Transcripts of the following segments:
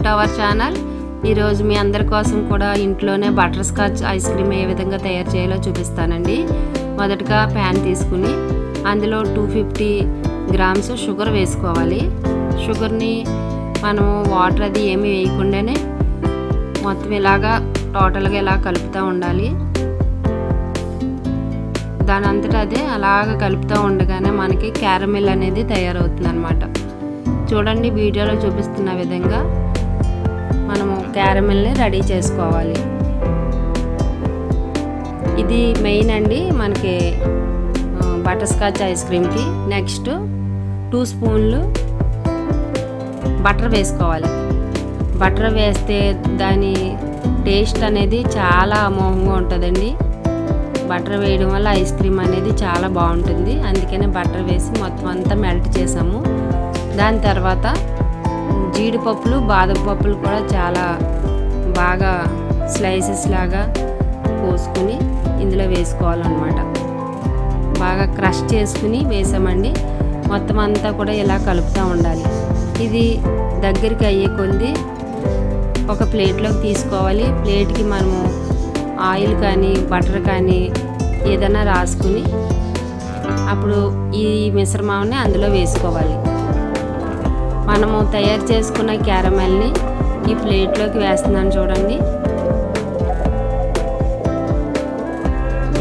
Welcome to our channel. ఈరోజు మీ అందరి కోసం కూడా ఇంట్లోనే బటర్ స్కాచ్ ఐస్ క్రీమ్ ఏ విధంగా తయారు చేయాలో చూపిస్తానండి. మొదటగా ప్యాన్ తీసుకుని అందులో 250 గ్రామ్స్ షుగర్ వేసుకోవాలి. షుగర్ని మనం వాటర్ అది ఏమీ వేయకుండానే మొత్తం ఇలాగా టోటల్గా ఇలా కలుపుతూ ఉండాలి. దాని అంతటా అదే అలాగ కలుపుతూ ఉండగానే మనకి క్యారమెల్ అనేది తయారవుతుంది అన్నమాట. చూడండి, వీడియోలో చూపిస్తున్న విధంగా మనము క్యారమెల్ని రెడీ చేసుకోవాలి. ఇది మెయిన్ అండి మనకి బటర్ స్కాచ్ ఐస్ క్రీమ్కి. నెక్స్ట్ 2 స్పూన్లు బటర్ వేసుకోవాలి. బటర్ వేస్తే దాని టేస్ట్ అనేది చాలా అమోఘంగా ఉంటుందండి. బటర్ వేయడం వల్ల ఐస్ క్రీమ్ అనేది చాలా బాగుంటుంది. అందుకనే బటర్ వేసి మొత్తం అంతా మెల్ట్ చేసాము. దాని తర్వాత జీడిపప్పులు, బాదం పప్పులు కూడా చాలా బాగా స్లైసెస్ లాగా కోసుకుని ఇందులో వేసుకోవాలన్నమాట. బాగా క్రష్ చేసుకుని వేసామండి. మొత్తం అంతా కూడా ఇలా కలుపుతూ ఉండాలి. ఇది దగ్గరికి అయ్యే కొద్ది ఒక ప్లేట్లోకి తీసుకోవాలి. ప్లేట్కి మనము ఆయిల్ కానీ బటర్ కానీ ఏదైనా రాసుకుని అప్పుడు ఈ మిశ్రమాన్ని అందులో వేసుకోవాలి. మనము తయారు చేసుకున్న క్యారమెల్ని ఈ ప్లేట్లోకి వేస్తున్నాను చూడండి.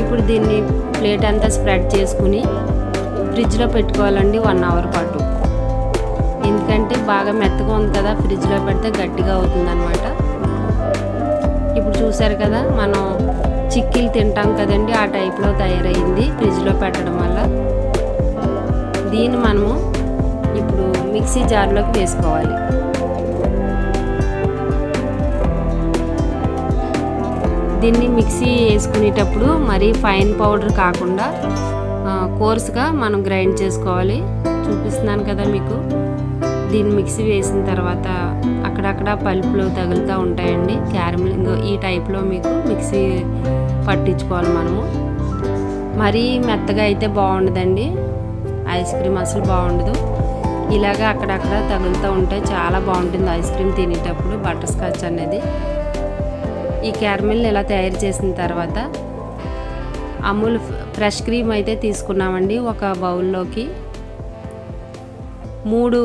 ఇప్పుడు దీన్ని ప్లేట్ అంతా స్ప్రెడ్ చేసుకుని ఫ్రిడ్జ్లో పెట్టుకోవాలండి 1 అవర్ పాటు. ఎందుకంటే బాగా మెత్తగా ఉంది కదా, ఫ్రిడ్జ్లో పెడితే గట్టిగా అవుతుందన్నమాట. ఇప్పుడు చూసారు కదా, మనం చిక్కీలు తింటాం కదండి, ఆ టైప్లో తయారైంది ఫ్రిడ్జ్లో పెట్టడం వల్ల. దీన్ని మనము ఇప్పుడు మిక్సీ జార్లోకి వేసుకోవాలి. దీన్ని మిక్సీ వేసుకునేటప్పుడు మరీ ఫైన్ పౌడర్ కాకుండా కోర్స్గా మనం గ్రైండ్ చేసుకోవాలి. చూపిస్తున్నాను కదా మీకు. దీన్ని మిక్సీ వేసిన తర్వాత అక్కడక్కడ పల్పులు తగులుతూ ఉంటాయండి. క్యారమెల్ ఈ టైప్లో మీకు మిక్సీ పట్టించుకోవాలి మనము. మరీ మెత్తగా అయితే బాగుండదండి, ఐస్ క్రీమ్ అసలు బాగుండదు. ఇలాగా అక్కడక్కడ తగులుతూ ఉంటే చాలా బాగుంటుంది ఐస్ క్రీమ్ తినేటప్పుడు బటర్ స్కాచ్ అనేది. ఈ క్యారమెల్ ఇలా తయారు చేసిన తర్వాత అమూల్ ఫ్రెష్ క్రీమ్ అయితే తీసుకున్నామండి. ఒక బౌల్లోకి 3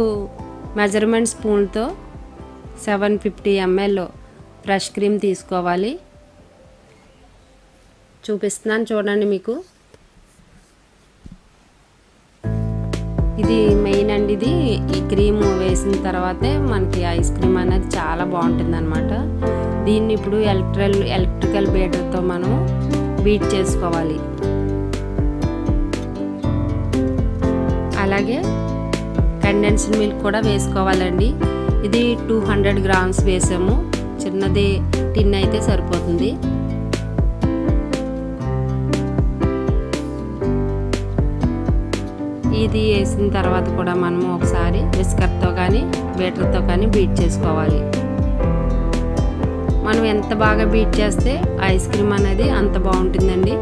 మెజర్మెంట్ స్పూన్తో 750 ml ఫ్రెష్ క్రీమ్ తీసుకోవాలి. చూపిస్తున్నాను చూడండి మీకు. ఇది మెయిన్ అండి. ఇది ఈ క్రీమ్ వేసిన తర్వాతే మనకి ఐస్ క్రీమ్ అనేది చాలా బాగుంటుంది అన్నమాట. దీన్ని ఇప్పుడు ఎలక్ట్రికల్ బీటర్తో మనం బీట్ చేసుకోవాలి. అలాగే కండెన్స్డ్ మిల్క్ కూడా వేసుకోవాలండి. ఇది 200 గ్రామ్స్ వేసాము. చిన్నది టిన్ అయితే సరిపోతుంది. ఇది వేసిన తర్వాత కూడా మనము ఒకసారి విస్కర్తో కానీ బీటర్తో కానీ బీట్ చేసుకోవాలి. మనం ఎంత బాగా బీట్ చేస్తే ఐస్ క్రీమ్ అనేది అంత బాగుంటుందండి.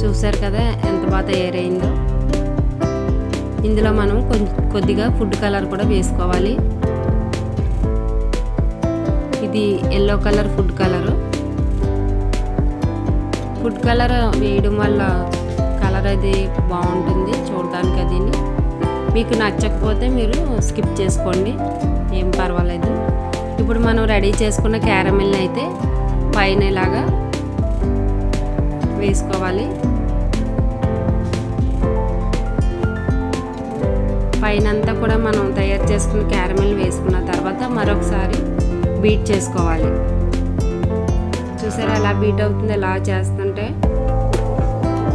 చూసారు కదా ఎంత బాగా తయారైందో. ఇందులో మనం కొద్దిగా ఫుడ్ కలర్ కూడా వేసుకోవాలి. ఇది yellow colour food colour. Food colour వేయడం వల్ల కలర్ అది బాగుంటుంది చూడడానికి. అది మీకు నచ్చకపోతే మీరు స్కిప్ చేసుకోండి, ఏం పర్వాలేదు. ఇప్పుడు మనం రెడీ చేసుకున్న క్యారమెల్ని అయితే పైన ఇలాగా వేసుకోవాలి. పైన అంతా కూడా మనం తయారు చేసుకున్న క్యారమెల్ వేసుకున్న తర్వాత మరొకసారి బీట్ చేసుకోవాలి. చూసారా ఎలా బీట్ అవుతుంది? ఎలా చేస్తుంటే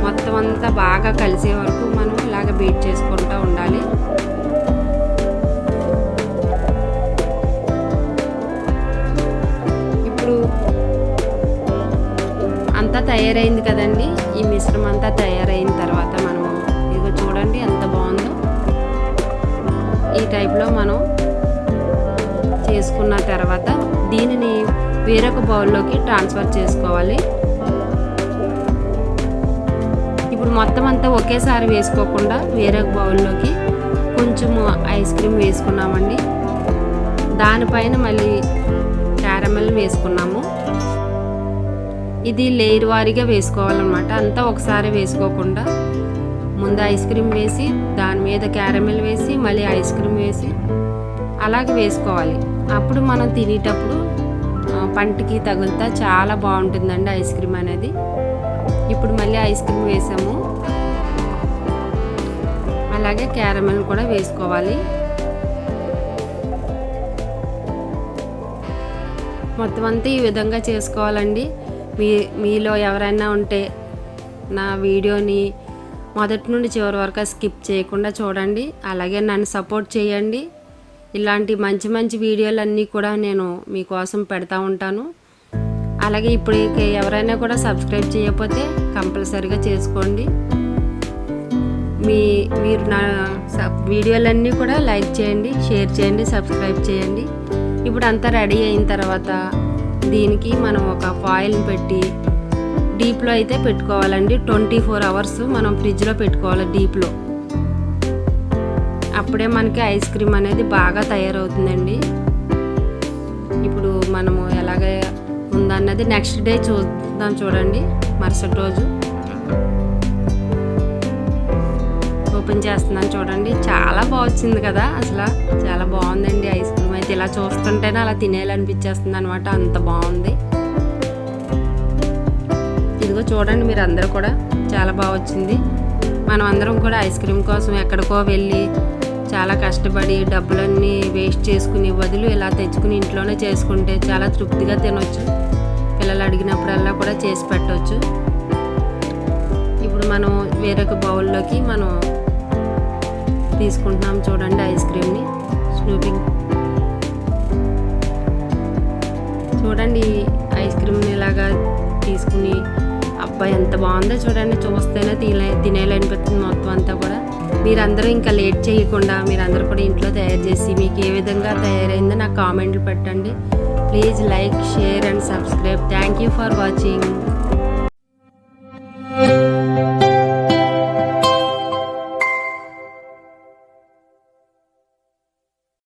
మొత్తం అంతా బాగా కలిసే వరకు మనం ఇలాగ బీట్ చేసుకుంటూ ఉండాలి. ఇప్పుడు అంతా తయారైంది కదండి. ఈ మిశ్రమం అంతా తయారైన తర్వాత మనము ఇదిగో చూడండి ఎంత బాగుందో. ఈ టైప్లో మనం చేసుకున్న తర్వాత దీనిని వేరొక బౌల్లోకి ట్రాన్స్ఫర్ చేసుకోవాలి. ఇప్పుడు మొత్తం అంతా ఒకేసారి వేసుకోకుండా వేరొక బౌల్లోకి కొంచెం ఐస్ క్రీమ్ వేసుకున్నామండి. దానిపైన మళ్ళీ క్యారమెల్ వేసుకున్నాము. ఇది లేయర్ వారీగా వేసుకోవాలన్నమాట. అంతా ఒకసారి వేసుకోకుండా ముందు ఐస్ క్రీమ్ వేసి దాని మీద క్యారమెల్ వేసి మళ్ళీ ఐస్ క్రీమ్ వేసి అలాగే వేసుకోవాలి. అప్పుడు మనం తినేటప్పుడు పంటికి తగులుతా చాలా బాగుంటుందండి ఐస్ క్రీమ్ అనేది. ఇప్పుడు మళ్ళీ ఐస్ క్రీమ్ వేసాము, అలాగే క్యారమెల్ కూడా వేసుకోవాలి. మొత్తం అంతా ఈ విధంగా చేసుకోవాలండి. మీలో ఎవరైనా ఉంటే నా వీడియోని మొదటి నుండి చివరి వరకు స్కిప్ చేయకుండా చూడండి. అలాగే నన్ను సపోర్ట్ చేయండి. ఇలాంటి మంచి మంచి వీడియోలన్నీ కూడా నేను మీకోసం పెడతా ఉంటాను. అలాగే ఇప్పుడు ఎవరైనా కూడా సబ్స్క్రైబ్ చేయకపోతే కంపల్సరీగా చేసుకోండి. మీరు నా వీడియోలన్నీ కూడా లైక్ చేయండి, షేర్ చేయండి, సబ్స్క్రైబ్ చేయండి. ఇప్పుడు అంతా రెడీ అయిన తర్వాత దీనికి మనం ఒక ఫాయిల్ని పెట్టి డీప్లో అయితే పెట్టుకోవాలండి. 24 hours మనం ఫ్రిడ్జ్లో పెట్టుకోవాలి డీప్లో. అప్పుడే మనకి ఐస్ క్రీమ్ అనేది బాగా తయారవుతుందండి. ఇప్పుడు మనము ఎలాగ ఉందన్నది నెక్స్ట్ డే చూద్దాం. చూడండి, మరుసటి రోజు ఓపెన్ చేస్తున్నాను. చూడండి, చాలా బాగా వచ్చింది కదా. అసలు చాలా బాగుందండి ఐస్ క్రీమ్ అయితే. ఇలా చూస్తుంటేనే అలా తినేయాలనిపించేస్తుంది అనమాట, అంత బాగుంది. ఇదిగో చూడండి, మీరు అందరూ కూడా చాలా బాగా వచ్చింది. మనం అందరం కూడా ఐస్ క్రీమ్ కోసం ఎక్కడికో వెళ్ళి చాలా కష్టపడి డబ్బులన్నీ వేస్ట్ చేసుకుని బదులు ఇలా తెచ్చుకుని ఇంట్లోనే చేసుకుంటే చాలా తృప్తిగా తినొచ్చు. పిల్లలు అడిగినప్పుడల్లా కూడా చేసి పెట్టవచ్చు. ఇప్పుడు మనం వేరొక బౌల్లోకి మనం తీసుకుంటున్నాం. చూడండి ఐస్ క్రీమ్ని స్నూపింగ్. చూడండి ఐస్ క్రీమ్ని ఇలాగా తీసుకుని, అబ్బాయి ఎంత బాగుందో చూడండి. చూస్తేనే తినేయాలనిపిస్తుంది మొత్తం అంతా కూడా. మీరందరూ ఇంకా లేట్ చేయకుండా మీరందరూ కూడా ఇంట్లో తయారు చేసి మీకు ఏ విధంగా తయారైందో నాకు కామెంట్లు పెట్టండి. Please like, share and subscribe. Thank you for watching.